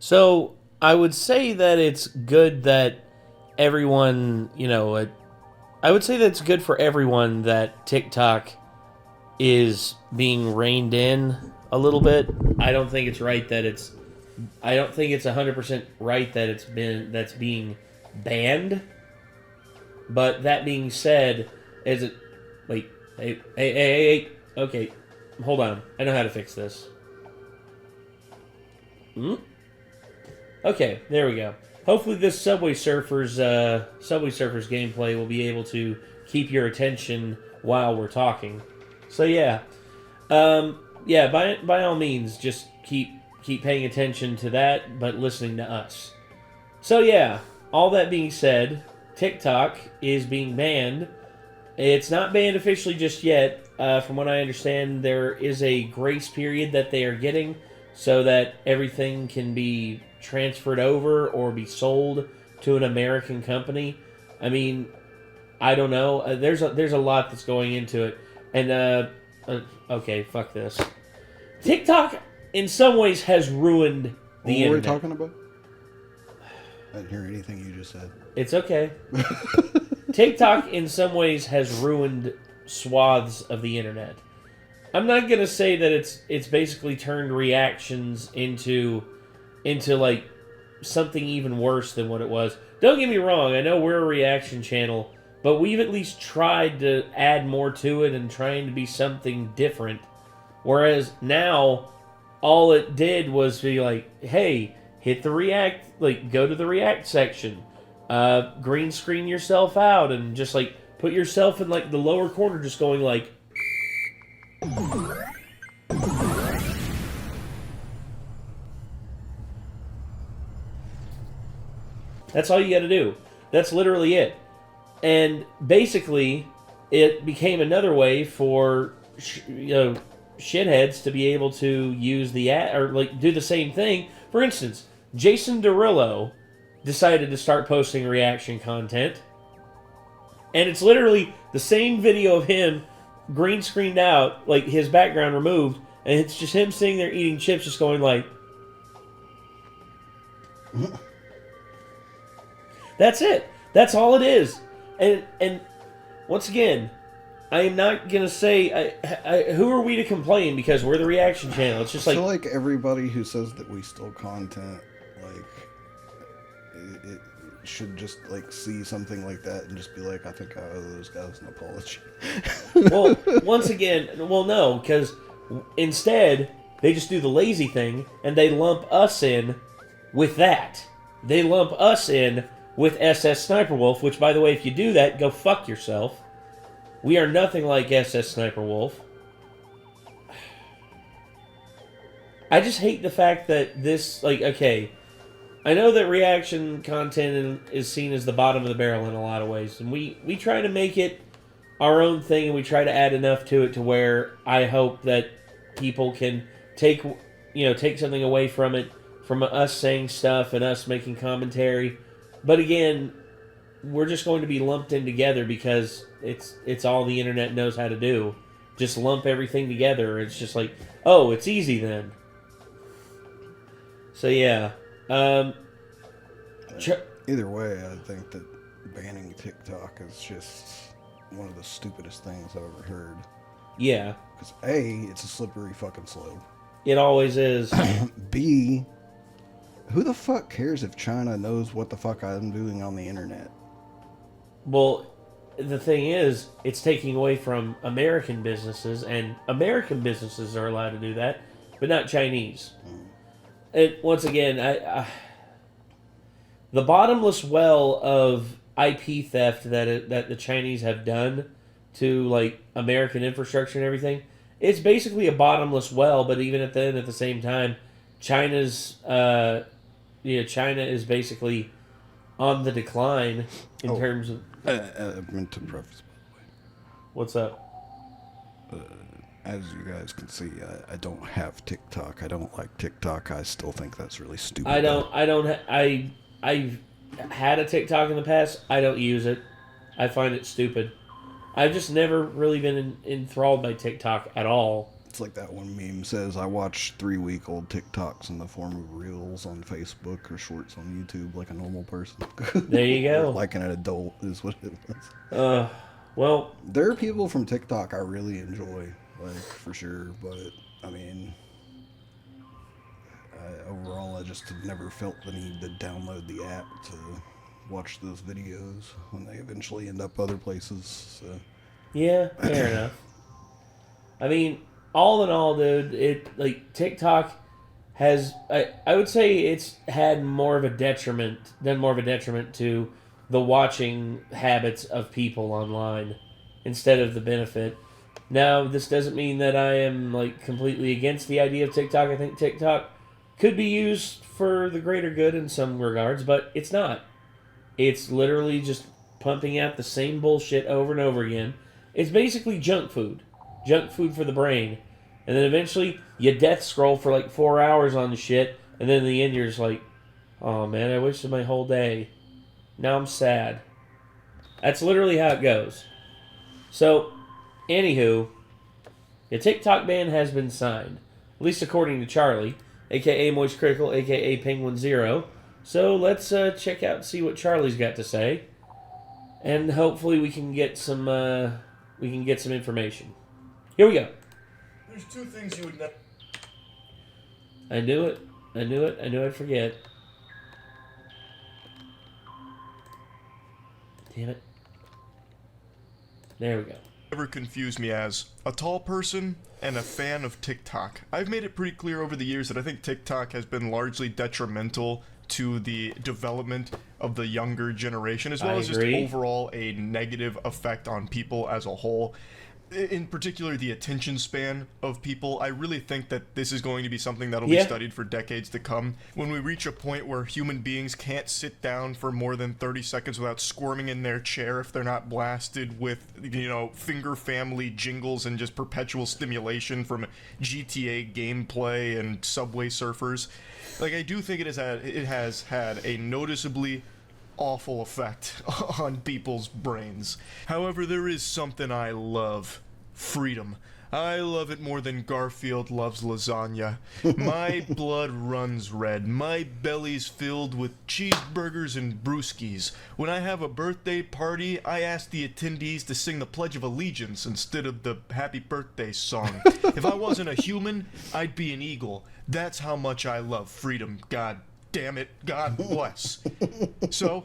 So I would say that it's good that everyone, I would say that it's good for everyone that TikTok is being reined in a little bit. I don't think it's right that I don't think it's 100% right that that's being banned. But that being said, is it? Wait, hey, okay, hold on. I know how to fix this. Okay, there we go. Hopefully, this Subway Surfers gameplay will be able to keep your attention while we're talking. So yeah, by all means, just keep paying attention to that, but listening to us. So yeah, all that being said, TikTok is being banned. It's not banned officially just yet. From what I understand, there is a grace period that they are getting so that everything can be transferred over or be sold to an American company. I mean, I don't know. There's a lot that's going into it. And, okay, fuck this. TikTok, in some ways, has ruined the internet. What were we talking about? I didn't hear anything you just said. It's okay. TikTok, in some ways, has ruined swaths of the internet. I'm not gonna say that it's basically turned reactions into like something even worse than what it was. Don't get me wrong. I know we're a reaction channel, but we've at least tried to add more to it and trying to be something different. Whereas now, all it did was be like, hey, hit the react, like go to the react section, green screen yourself out, and just like put yourself in like the lower corner, just going like. That's all you got to do. That's literally it. And basically, it became another way for shitheads to be able to use the ad or like do the same thing. For instance, Jason Derulo decided to start posting reaction content, and it's literally the same video of him green screened out, like his background removed, and it's just him sitting there eating chips, just going like. That's it. That's all it is. And once again, I am not gonna say who are we to complain because we're the reaction channel. It's just like I feel like everybody who says that we steal content, like it should just like see something like that and just be like, I think I owe those guys an apology. Well, once again, no, because instead they just do the lazy thing and they lump us in with that. They lump us in with SS Sniper Wolf, which, by the way, if you do that, go fuck yourself. We are nothing like SS Sniper Wolf. I just hate the fact that this, like, okay, I know that reaction content is seen as the bottom of the barrel in a lot of ways, and we try to make it our own thing, and we try to add enough to it to where I hope that people can take something away from it, from us saying stuff and us making commentary. But again, we're just going to be lumped in together because it's all the internet knows how to do. Just lump everything together. It's just like, oh, it's easy then. So yeah. Either way, I think that banning TikTok is just one of the stupidest things I've ever heard. Yeah. Because A, it's a slippery fucking slope. It always is. B, who the fuck cares if China knows what the fuck I'm doing on the internet? Well, the thing is, it's taking away from American businesses, and American businesses are allowed to do that, but not Chinese. And once again, the bottomless well of IP theft that the Chinese have done to like American infrastructure and everything, it's basically a bottomless well. But even at the same time, China is basically on the decline in terms of. I meant to preface, by the way. What's up? As you guys can see, I don't have TikTok. I don't like TikTok. I still think that's really stupid. I've had a TikTok in the past. I don't use it. I find it stupid. I've just never really been enthralled by TikTok at all. It's like that one meme says, I watch 3-week-old TikToks in the form of reels on Facebook or shorts on YouTube like a normal person. There you go. Like an adult is what it was. Well, there are people from TikTok I really enjoy, like, for sure, but, I mean, overall I just have never felt the need to download the app to watch those videos when they eventually end up other places, so. Yeah, fair enough. I mean, all in all, dude, TikTok has, I would say it's had more of a detriment to the watching habits of people online instead of the benefit. Now, this doesn't mean that I am, completely against the idea of TikTok. I think TikTok could be used for the greater good in some regards, but it's not. It's literally just pumping out the same bullshit over and over again. It's basically junk food for the brain. And then eventually you death scroll for 4 hours on the shit, and then in the end you're just like, oh man, I wasted my whole day. Now I'm sad. That's literally how it goes. So, anywho, the TikTok ban has been signed, at least according to Charlie, aka Moist Critical, aka Penguin Zero. So let's check out and see what Charlie's got to say, and hopefully we can get some information. Here we go. There's 2 things you would never. I knew it. I knew I'd forget. Damn it. There we go. Never confuse me as a tall person and a fan of TikTok. I've made it pretty clear over the years that I think TikTok has been largely detrimental to the development of the younger generation, as well as just overall a negative effect on people as a whole. In particular, the attention span of people. I really think that this is going to be something that'll be studied for decades to come. When we reach a point where human beings can't sit down for more than 30 seconds without squirming in their chair if they're not blasted with, finger family jingles and just perpetual stimulation from GTA gameplay and Subway Surfers. I do think it has had a noticeably awful effect on people's brains. However, there is something I love. Freedom. I love it more than Garfield loves lasagna. My blood runs red. My belly's filled with cheeseburgers and brewskis. When I have a birthday party, I ask the attendees to sing the Pledge of Allegiance instead of the Happy Birthday song. If I wasn't a human, I'd be an eagle. That's how much I love freedom. God damn it. God bless. So,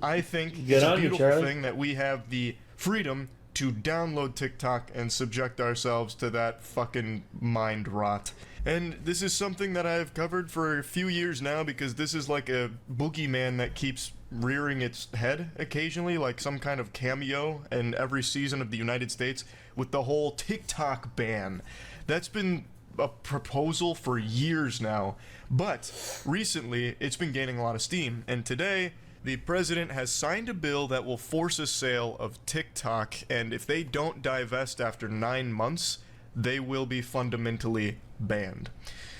I think it's a beautiful thing that we have the freedom to download TikTok and subject ourselves to that fucking mind rot. And this is something that I've covered for a few years now, because this is like a boogeyman that keeps rearing its head occasionally, like some kind of cameo in every season of the United States, with the whole TikTok ban. That's been a proposal for years now, but recently it's been gaining a lot of steam, and today the president has signed a bill that will force a sale of TikTok, and if they don't divest after 9 months, they will be fundamentally banned.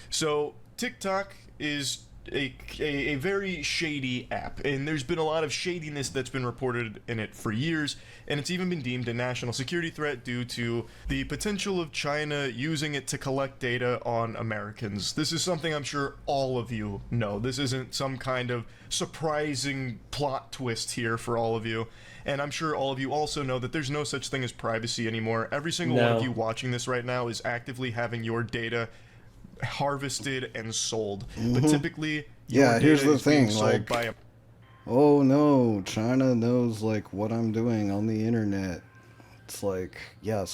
So TikTok is a very shady app, and there's been a lot of shadiness that's been reported in it for years, and it's even been deemed a national security threat due to the potential of China using it to collect data on Americans. This is something I'm sure all of you know. This isn't some kind of surprising plot twist here for all of you, and I'm sure all of you also know that there's no such thing as privacy anymore. Every single one of you watching this right now is actively having your data harvested and sold, but typically here's the thing, oh no, China knows what I'm doing on the internet. It's so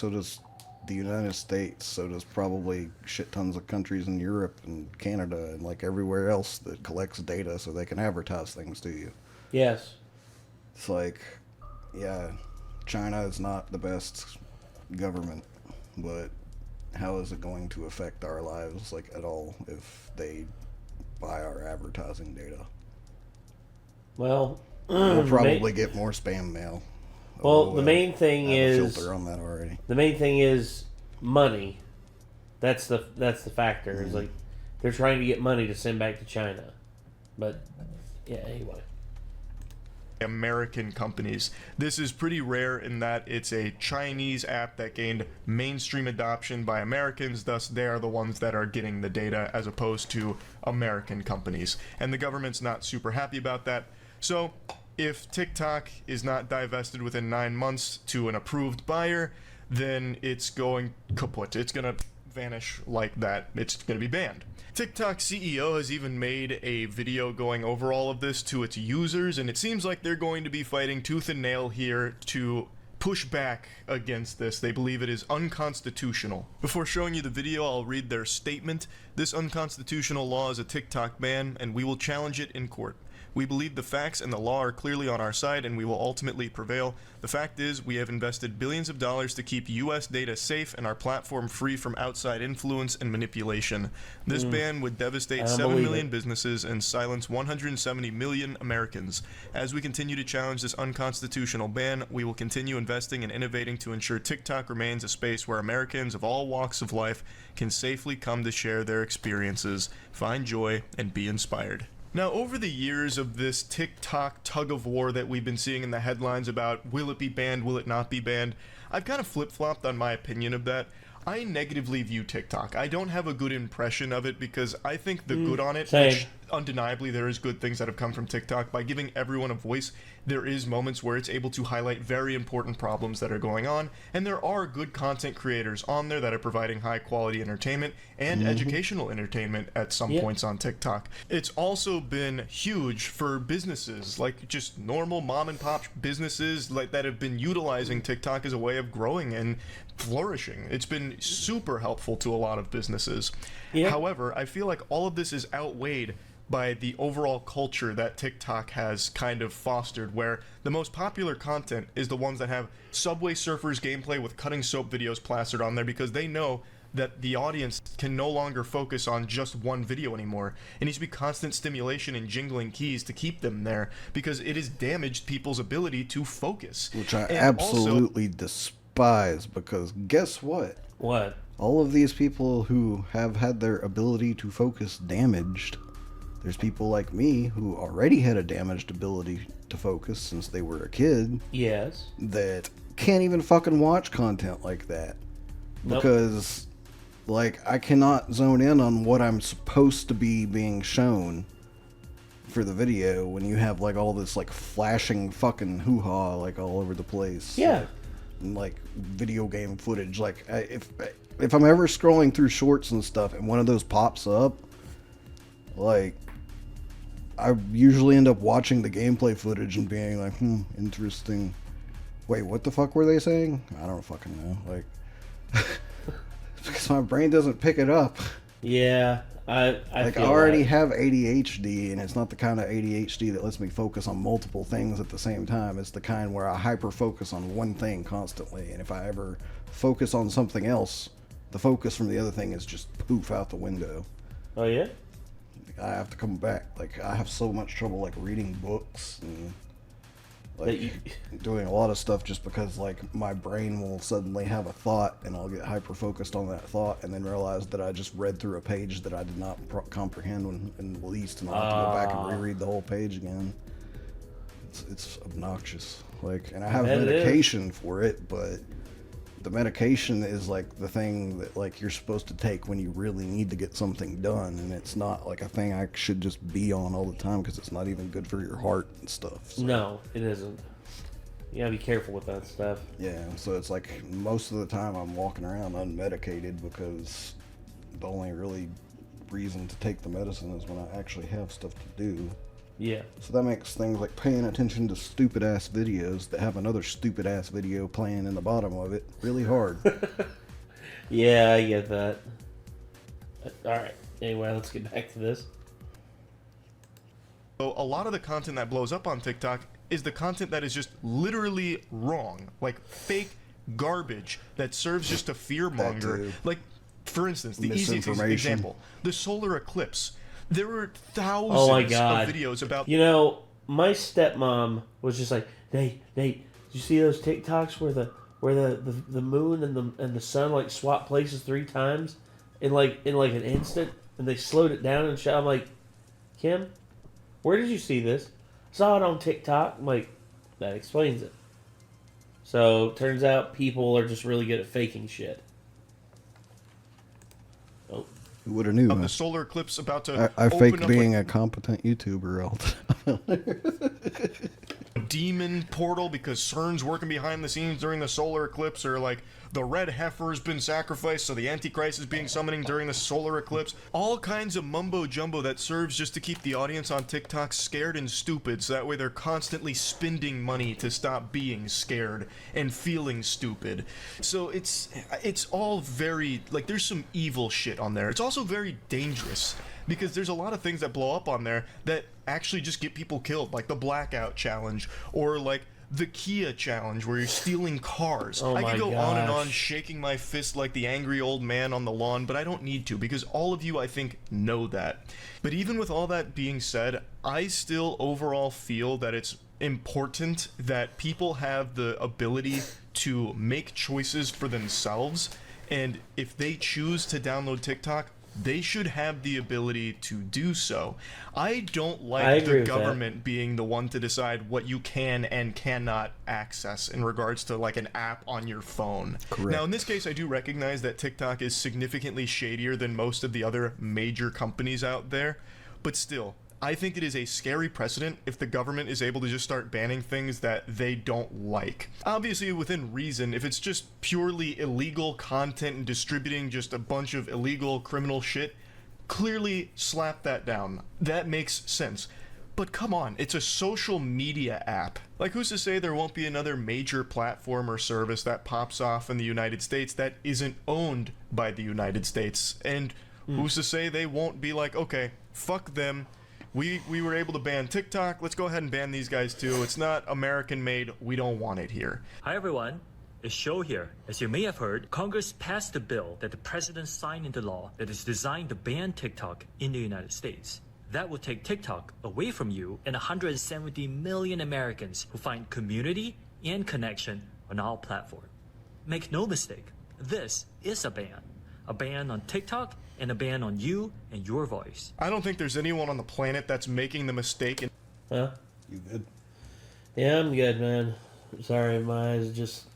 does the United States, so does probably shit tons of countries in Europe and Canada and everywhere else that collects data so they can advertise things to you. Yes. It's China is not the best government, but how is it going to affect our lives, at all, if they buy our advertising data? Well, we'll probably get more spam mail. Well, the main thing is filter on that already. The main thing is money. That's the factor. It's they're trying to get money to send back to China. But yeah, anyway. American companies. This is pretty rare in that it's a Chinese app that gained mainstream adoption by Americans, thus they are the ones that are getting the data as opposed to American companies. And the government's not super happy about that. So if TikTok is not divested within 9 months to an approved buyer, then it's going kaput. It's going to vanish like that. It's going to be banned. TikTok CEO has even made a video going over all of this to its users, and it seems like they're going to be fighting tooth and nail here to push back against this. They believe it is unconstitutional. Before showing you the video, I'll read their statement. This unconstitutional law is a TikTok ban, and we will challenge it in court. We believe the facts and the law are clearly on our side, and we will ultimately prevail. The fact is, we have invested billions of dollars to keep U.S. data safe and our platform free from outside influence and manipulation. This ban would devastate 7 million businesses and silence 170 million Americans. As we continue to challenge this unconstitutional ban, we will continue investing and innovating to ensure TikTok remains a space where Americans of all walks of life can safely come to share their experiences, find joy, and be inspired. Now, over the years of this TikTok tug-of-war that we've been seeing in the headlines about will it be banned, will it not be banned, I've kind of flip-flopped on my opinion of that. I negatively view TikTok. I don't have a good impression of it because I think the good on it, which undeniably there is good things that have come from TikTok, by giving everyone a voice, there is moments where it's able to highlight very important problems that are going on, and there are good content creators on there that are providing high quality entertainment and educational entertainment at some points on TikTok. It's also been huge for businesses, like just normal mom and pop businesses like that have been utilizing TikTok as a way of growing and flourishing. It's been super helpful to a lot of businesses. However, I feel like all of this is outweighed by the overall culture that TikTok has kind of fostered, where the most popular content is the ones that have Subway Surfers gameplay with cutting soap videos plastered on there, because they know that the audience can no longer focus on just one video anymore. It needs to be constant stimulation and jingling keys to keep them there, because it has damaged people's ability to focus. Which I absolutely despise, because guess what? What? All of these people who have had their ability to focus damaged, there's people like me who already had a damaged ability to focus since they were a kid. Yes. That can't even fucking watch content like that. Because, like, I cannot zone in on what I'm supposed to be being shown for the video when you have, like, all this, like, flashing fucking hoo-ha, like, all over the place. Yeah. And, like, video game footage. Like, if I'm ever scrolling through shorts and stuff and one of those pops up, like, I usually end up watching the gameplay footage and being like, interesting. Wait, what the fuck were they saying? I don't fucking know. Like, because my brain doesn't pick it up. Yeah, I already have ADHD, and it's not the kind of ADHD that lets me focus on multiple things at the same time. It's the kind where I hyper-focus on one thing constantly, and if I ever focus on something else, the focus from the other thing is just poof out the window. Oh, yeah? I have to come back. Like, I have so much trouble, like, reading books and, like, doing a lot of stuff just because, like, my brain will suddenly have a thought and I'll get hyper-focused on that thought and then realize that I just read through a page that I did not comprehend when released, and I'll have to go back and reread the whole page again. It's obnoxious. Like, and I have medication for it, but the medication is like the thing that, like, you're supposed to take when you really need to get something done, and it's not like a thing I should just be on all the time because it's not even good for your heart and stuff. So. No, it isn't. You gotta be careful with that stuff. Yeah, so it's like most of the time I'm walking around unmedicated because the only really reason to take the medicine is when I actually have stuff to do. Yeah. So that makes things like paying attention to stupid ass videos that have another stupid ass video playing in the bottom of it really hard. Yeah, I get that. Alright, anyway, let's get back to this. So a lot of the content that blows up on TikTok is the content that is just literally wrong. Like fake garbage that serves just to fearmonger. Like, for instance, the easiest example, the solar eclipse. There were thousands of videos about... You know, my stepmom was just like, Nate, did you see those TikToks where the moon and the sun like swap places 3 times in like an instant, and they slowed it down and shot? I'm like, Kim, where did you see this? saw it on TikTok. I'm like, that explains it. So, turns out people are just really good at faking shit. Oh. Who would have knew? The solar eclipse about to I fake being a competent YouTuber all the time. Demon portal because CERN's working behind the scenes during the solar eclipse, or like the red heifer's been sacrificed, so the Antichrist is being summoning during the solar eclipse. All kinds of mumbo jumbo that serves just to keep the audience on TikTok scared and stupid, so that way they're constantly spending money to stop being scared and feeling stupid. So it's all very, like, there's some evil shit on there. It's also very dangerous, because there's a lot of things that blow up on there that actually just get people killed, like the Blackout Challenge, or like the Kia Challenge, where you're stealing cars. Oh I could go on and on gosh. shaking my fist like the angry old man on the lawn, but I don't need to, because all of you, I think, know that. But even with all that being said, I still overall feel that it's important that people have the ability to make choices for themselves, and if they choose to download TikTok, they should have the ability to do so. I don't I like agree the with government being the one to decide what you can and cannot access in regards to like an app on your phone. Correct. Now, in this case, I do recognize that TikTok is significantly shadier than most of the other major companies out there, but still, I think it is a scary precedent if the government is able to just start banning things that they don't like. Obviously, within reason, if it's just purely illegal content and distributing just a bunch of illegal criminal shit, clearly slap that down. That makes sense. But come on, it's a social media app. Like, who's to say there won't be another major platform or service that pops off in the United States that isn't owned by the United States? And who's to say they won't be like, okay, fuck them. We were able to ban TikTok. Let's go ahead and ban these guys too. It's not American made. We don't want it here. Hi everyone, it's Show here. As you may have heard, Congress passed a bill that the president signed into law that is designed to ban TikTok in the United States. That will take TikTok away from you and 170 million Americans who find community and connection on our platform. Make no mistake, this is a ban on TikTok and a ban on you and your voice. I don't think there's anyone on the planet that's making the mistake. Huh? You good? Yeah, I'm good, man. Sorry, my eyes just...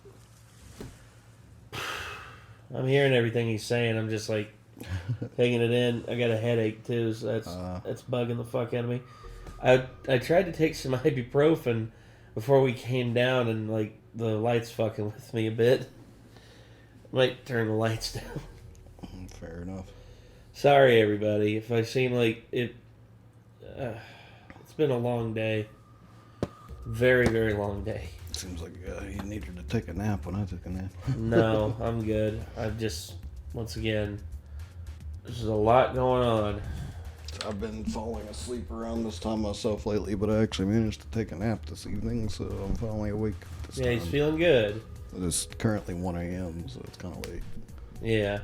I'm hearing everything he's saying. I'm just, like, taking it in. I got a headache, too, so that's bugging the fuck out of me. I tried to take some ibuprofen before we came down, and, like, the light's fucking with me a bit. Might turn the lights down. Fair enough. Sorry, everybody, if I seem like it... it's been a long day. Very, very long day. Seems like you needed to take a nap when I took a nap. No, I'm good. I've just... Once again, there's a lot going on. I've been falling asleep around this time myself lately, but I actually managed to take a nap this evening, so I'm finally awake this Yeah, time. he's feeling good. It's currently 1 a.m., so it's kind of late. Yeah.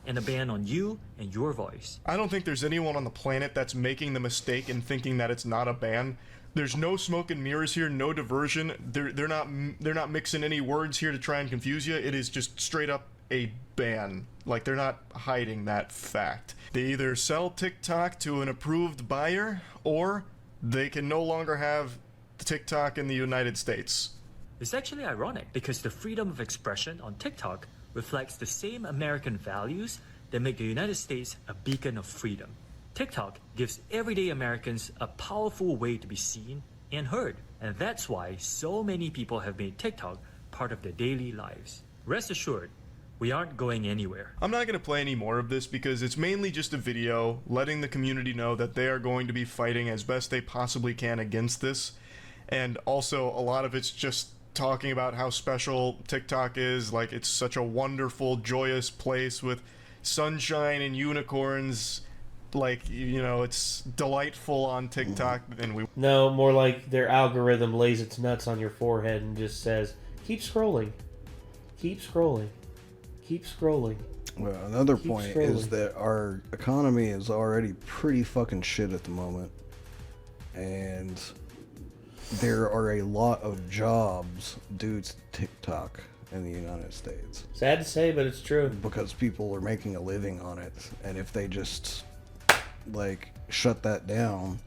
And a ban on you and your voice. I don't think there's anyone on the planet that's making the mistake and thinking that it's not a ban. There's no smoke and mirrors here, no diversion. They're not mixing any words here to try and confuse you. It is just straight up a ban. Like, they're not hiding that fact. They either sell TikTok to an approved buyer, or they can no longer have TikTok in the United States. It's actually ironic because the freedom of expression on TikTok reflects the same American values that make the United States a beacon of freedom. TikTok gives everyday Americans a powerful way to be seen and heard, and that's why so many people have made TikTok part of their daily lives. Rest assured, we aren't going anywhere. I'm not going to play any more of this because it's mainly just a video letting the community know that they are going to be fighting as best they possibly can against this, and also a lot of it's just talking about how special TikTok is. Like, it's such a wonderful, joyous place with sunshine and unicorns. Like, you know, it's delightful on TikTok. And we No, more like their algorithm lays its nuts on your forehead and just says, keep scrolling. Keep scrolling. Keep scrolling. Well, another Keep point scrolling. is that our economy is already pretty fucking shit at the moment. And there are a lot of jobs due to TikTok in the United States. Sad to say, but it's true. Because people are making a living on it. And if they just like shut that down,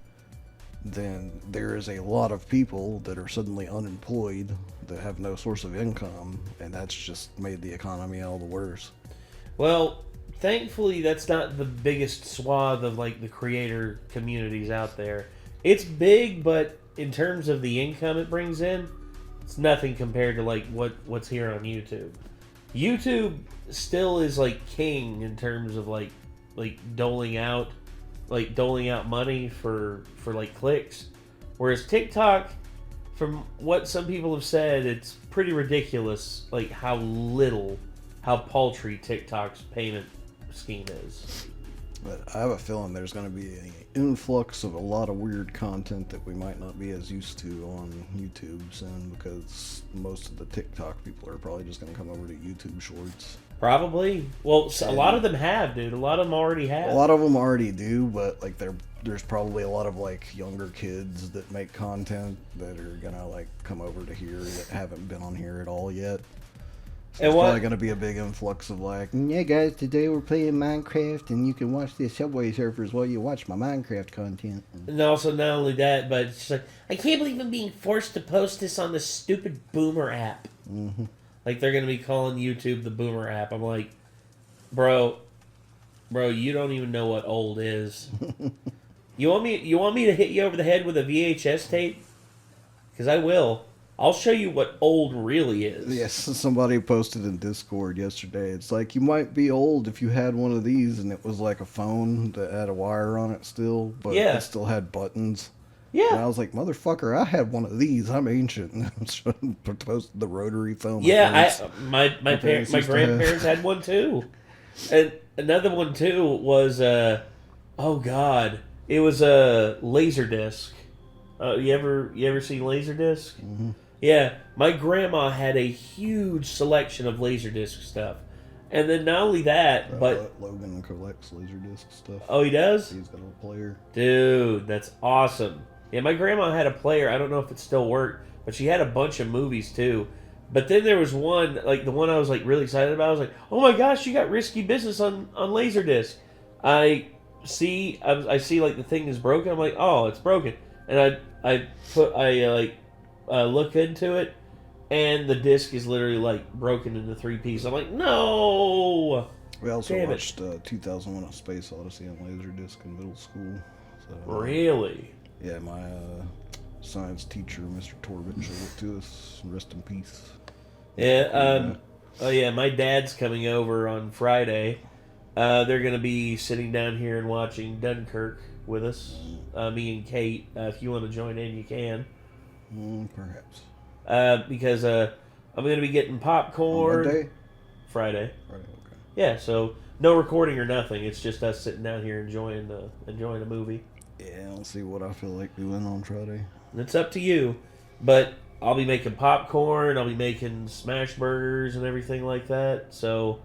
then there is a lot of people that are suddenly unemployed that have no source of income, and that's just made the economy all the worse. Well, thankfully that's not the biggest swath of like the creator communities out there. It's big, but in terms of the income it brings in, it's nothing compared to like what's here on YouTube. YouTube still is like king in terms of like doling out money for like clicks, whereas TikTok, from what some people have said, it's pretty ridiculous like how paltry TikTok's payment scheme is. But I have a feeling there's going to be an influx of a lot of weird content that we might not be as used to on YouTube soon, because most of the TikTok people are probably just going to come over to YouTube Shorts. Probably. Well, a lot of them have, dude. A lot of them already have. A lot of them already do, but like there's probably a lot of like younger kids that make content that are going to like come over to here that haven't been on here at all yet. So it's probably going to be a big influx of like, yeah guys, today we're playing Minecraft and you can watch the Subway Surfers while you watch my Minecraft content. And also not only that, but it's like, I can't believe I'm being forced to post this on this stupid Boomer app. Mm-hmm. Like they're going to be calling YouTube the Boomer app. I'm like, bro, you don't even know what old is. You want me to hit you over the head with a VHS tape? Because I will. I'll show you what old really is. Yes, somebody posted in Discord yesterday. It's like, you might be old if you had one of these, and it was like a phone that had a wire on it still, but it still had buttons. Yeah. And I was like, motherfucker, I had one of these. I'm ancient. And I was posted the rotary phone. Yeah, my grandparents had one too. And another one too was, oh God, it was a Laserdisc. You ever see Laserdisc? Mm-hmm. Yeah, my grandma had a huge selection of Laserdisc stuff. And then not only that, but Logan collects Laserdisc stuff. Oh, he does? He's got a player. Dude, that's awesome. Yeah, my grandma had a player. I don't know if it still worked, but she had a bunch of movies too. But then there was one, like the one I was like really excited about. I was like, "Oh my gosh, you got Risky Business on Laserdisc." I see like the thing is broken. I'm like, "Oh, it's broken." And I look into it, and the disc is literally like broken into 3 pieces. I'm like, no. We also watched 2001: A Space Odyssey on Laserdisc in middle school. So, really? Yeah, my science teacher, Mr. Torvin, showed it to us. Rest in peace. Yeah. Oh yeah, my dad's coming over on Friday. They're gonna be sitting down here and watching Dunkirk with us. Me and Kate. If you want to join in, you can. Perhaps. Because I'm going to be getting popcorn. On Monday? Friday. Friday, okay. Yeah, so no recording or nothing. It's just us sitting down here enjoying the movie. Yeah, I'll see what I feel like doing on Friday. It's up to you. But I'll be making popcorn. I'll be making smash burgers and everything like that. So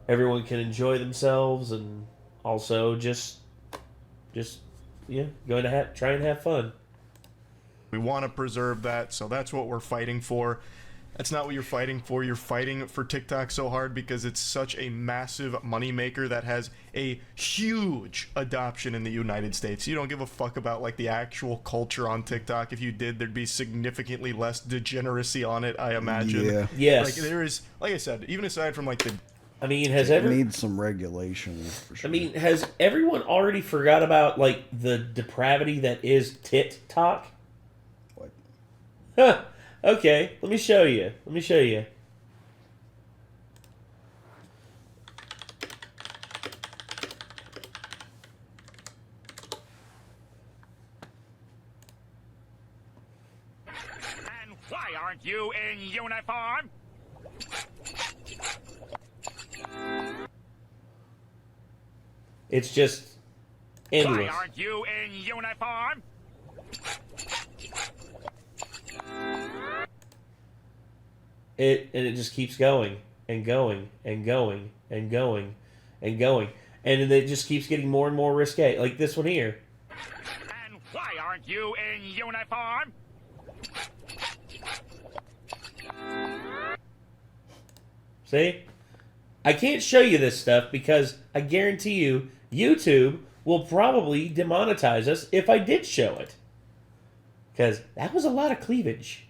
everyone can enjoy themselves and also just going to try and have fun. We want to preserve that, so that's what we're fighting for. That's not what you're fighting for. You're fighting for TikTok so hard because it's such a massive moneymaker that has a huge adoption in the United States. You don't give a fuck about like the actual culture on TikTok. If you did, there'd be significantly less degeneracy on it, I imagine. Yeah. Yes. Like there is, like I said, even aside from like the... I mean, it needs some regulation for sure. I mean, has everyone already forgot about like the depravity that is TikTok? What? Huh. Okay, let me show you. And why aren't you in uniform? It's just endless. Why aren't you in uniform? It just keeps going and going and going and going and going, and then it just keeps getting more and more risque. Like this one here. And why aren't you in uniform? See? I can't show you this stuff because I guarantee you YouTube will probably demonetize us if I did show it. Because that was a lot of cleavage.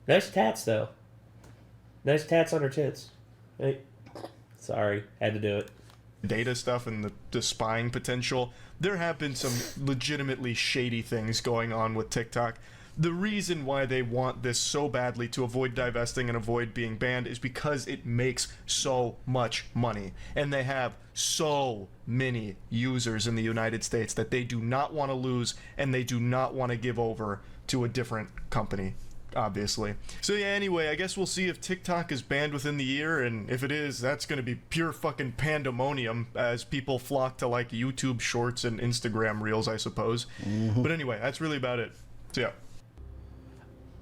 Nice tats, though. Nice tats on her tits. Hey, sorry, had to do it. Data stuff and the spying potential, there have been some legitimately shady things going on with TikTok. The reason why they want this so badly to avoid divesting and avoid being banned is because it makes so much money. And they have so many users in the United States that they do not want to lose, and they do not want to give over to a different company, obviously. So yeah, anyway, I guess we'll see if TikTok is banned within the year, and if it is, that's going to be pure fucking pandemonium as people flock to like YouTube Shorts and Instagram Reels, I suppose. But anyway, that's really about it. So yeah.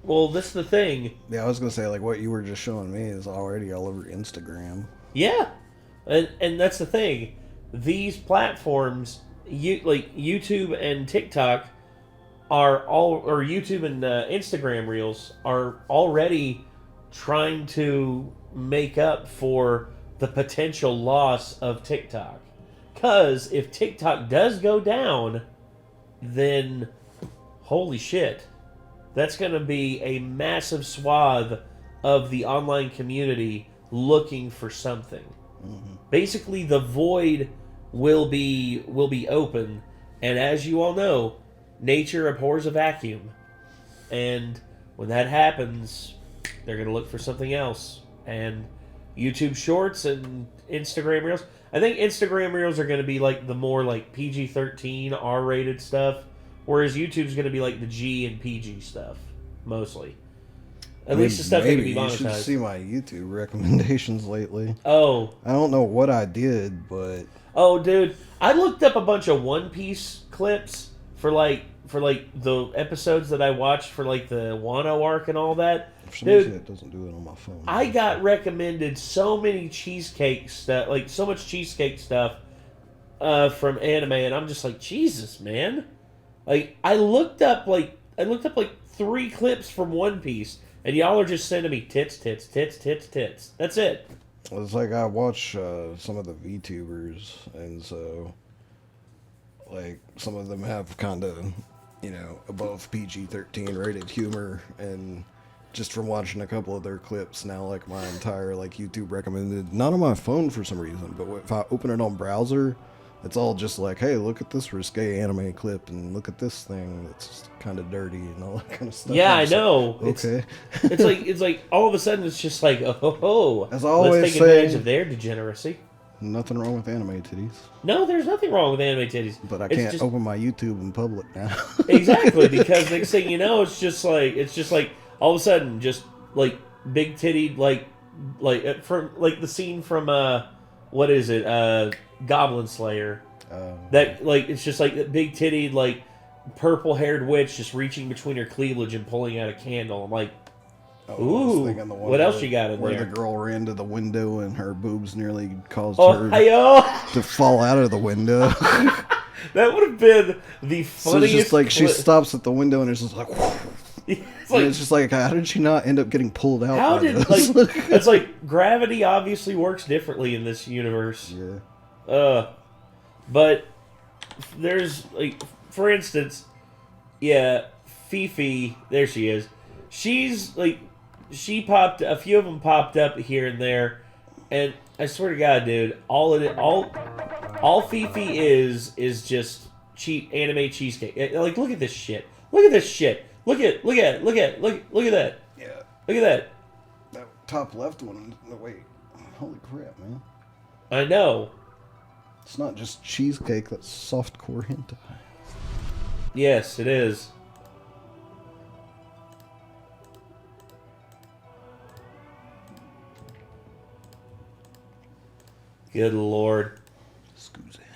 Well, this is the thing. Yeah, I was gonna say, like, what you were just showing me is already all over Instagram. Yeah, and that's the thing. These platforms, like YouTube and TikTok, or YouTube and Instagram Reels are already trying to make up for the potential loss of TikTok. Because if TikTok does go down, then holy shit. That's going to be a massive swath of the online community looking for something. Basically, the void will be open, and as you all know, nature abhors a vacuum. And when that happens, they're going to look for something else. And YouTube Shorts and Instagram Reels. I think Instagram Reels are going to be like the more like PG-13, R-rated stuff. Whereas YouTube's going to be like the G and PG stuff, mostly. At least the stuff that can be monetized. You should see my YouTube recommendations lately. Oh. I don't know what I did, but... Oh, dude. I looked up a bunch of One Piece clips for the episodes that I watched for like the Wano arc and all that. For some reason it doesn't do it on my phone. I got recommended so many cheesecake stuff, like so much cheesecake stuff from anime, and I'm just like, Jesus, man. Like, I looked up like 3 clips from One Piece, and y'all are just sending me tits. That's it. It's like I watch some of the VTubers, and so, like, some of them have kind of, above PG-13 rated humor, and just from watching a couple of their clips, now, like, my entire, like, YouTube recommended, not on my phone for some reason, but if I open it on browser, it's all just like, hey, look at this risque anime clip, and look at this thing that's kind of dirty, and all that kind of stuff. Yeah, I know. Like, okay. It's like all of a sudden it's just like, oh, as I always let's take advantage of their degeneracy. Nothing wrong with anime titties. No, there's nothing wrong with anime titties. But I can't open my YouTube in public now. Exactly, because next thing you know, it's just like all of a sudden, just like big tittied, like from like the scene from what is it? Goblin Slayer. That like it's just like that big tittied like purple haired witch just reaching between her cleavage and pulling out a candle. I'm like, ooh, what else you got in where there? The girl ran to the window and her boobs nearly caused her to fall out of the window. That would have been the funniest. So it's just like she stops at the window and it's just like. It's just like, how did she not end up getting pulled out? How did it's like gravity obviously works differently in this universe. Yeah. But there's like, for instance, yeah, Fifi. There she is. She's like, a few of them popped up here and there, and I swear to God, dude, all Fifi is just cheap anime cheesecake. Like, look at this shit. Look at this shit. Look at that. Yeah. Look at that. That top left one. No, wait. Holy crap, man. I know. It's not just cheesecake. That's softcore hentai. Yes, it is. Good Lord.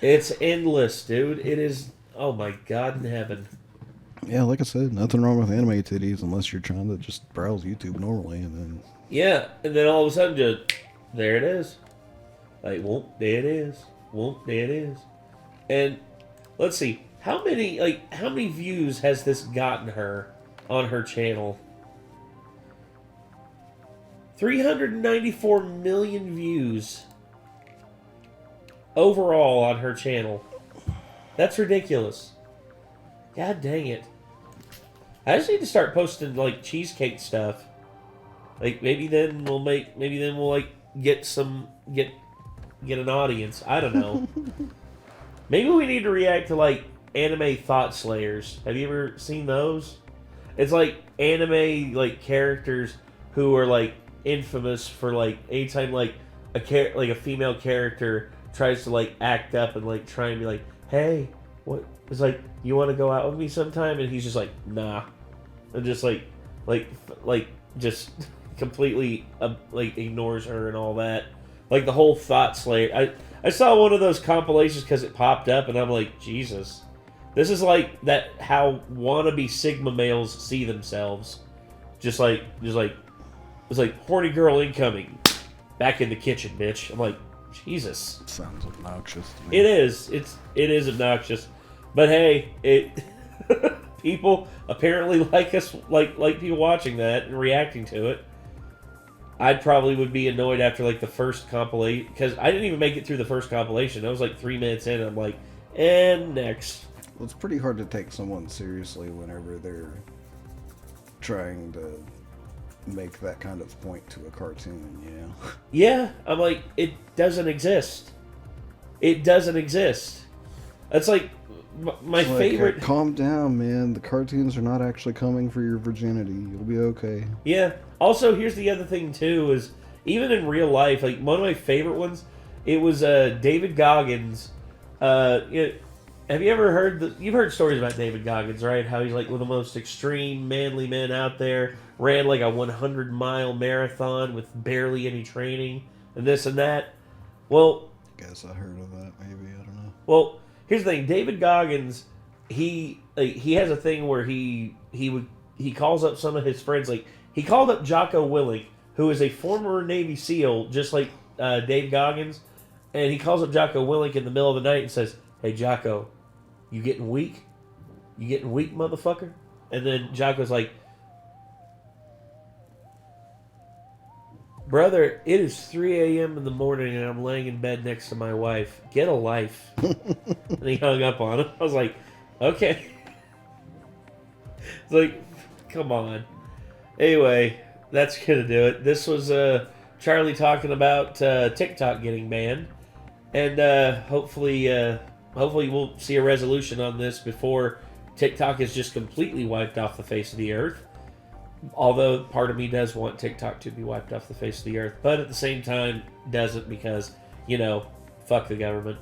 It's endless, dude. It is. Oh my God in heaven. Yeah, like I said, nothing wrong with anime titties unless you're trying to just browse YouTube normally, and then... Yeah, and then all of a sudden just... There it is. Like, whoop, there it is. Whoop, there it is. And, let's see. How many views has this gotten her on her channel? 394 million views overall on her channel. That's ridiculous. God dang it. I just need to start posting, like, cheesecake stuff. Like, maybe then we'll like, get an audience. I don't know. Maybe we need to react to, like, anime thought slayers. Have you ever seen those? It's like anime, like, characters who are, like, infamous for, like, anytime, like a female character tries to, like, act up and, like, try and be like, hey, what? It's like, you want to go out with me sometime? And he's just like, nah. And just, just completely, like, ignores her and all that. Like, the whole thought slayer. I saw one of those compilations because it popped up, and I'm like, Jesus. This is like that how wannabe Sigma males see themselves. It's like horny girl incoming. Back in the kitchen, bitch. I'm like, Jesus. Sounds obnoxious to me. It is. It is obnoxious. But hey, people apparently like us, like people watching that and reacting to it. I probably would be annoyed after, like, the first compilation, because I didn't even make it through the first compilation. I was like 3 minutes in, and I'm like, and next. Well, it's pretty hard to take someone seriously whenever they're trying to make that kind of point to a cartoon, you know? Yeah, I'm like, it doesn't exist. It doesn't exist. It's like my favorite. Calm down, man. The cartoons are not actually coming for your virginity. You'll be okay. Yeah. Also, here's the other thing too: is even in real life, like one of my favorite ones, it was David Goggins. Have you ever heard you've heard stories about David Goggins, right? How he's like one of the most extreme manly men out there. Ran like a 100-mile marathon with barely any training, and this and that. Well, I guess I heard of that. Maybe I don't know. Well, here's the thing: David Goggins, he has a thing where he calls up some of his friends. Like, he called up Jocko Willink, who is a former Navy SEAL, just like Dave Goggins, and he calls up Jocko Willink in the middle of the night and says, "Hey, Jocko, you getting weak? You getting weak, motherfucker?" And then Jocko's like, "Brother, it is 3 a.m. in the morning and I'm laying in bed next to my wife. Get a life." And he hung up on him. I was like, okay. It's like, come on. Anyway, that's going to do it. This was Charlie talking about TikTok getting banned. And hopefully we'll see a resolution on this before TikTok is just completely wiped off the face of the earth. Although part of me does want TikTok to be wiped off the face of the earth, but at the same time doesn't, because, fuck the government.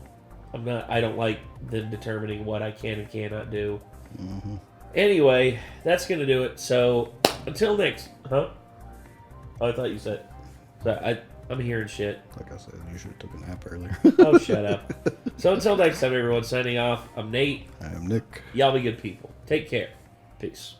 I don't like them determining what I can and cannot do. Mm-hmm. Anyway, that's gonna do it. So until next, huh? Oh, I thought you said. So I'm hearing shit. Like I said, you should have took a nap earlier. Oh, shut up. So until next time, everyone. Signing off. I'm Nate. I am Nick. Y'all be good people. Take care. Peace.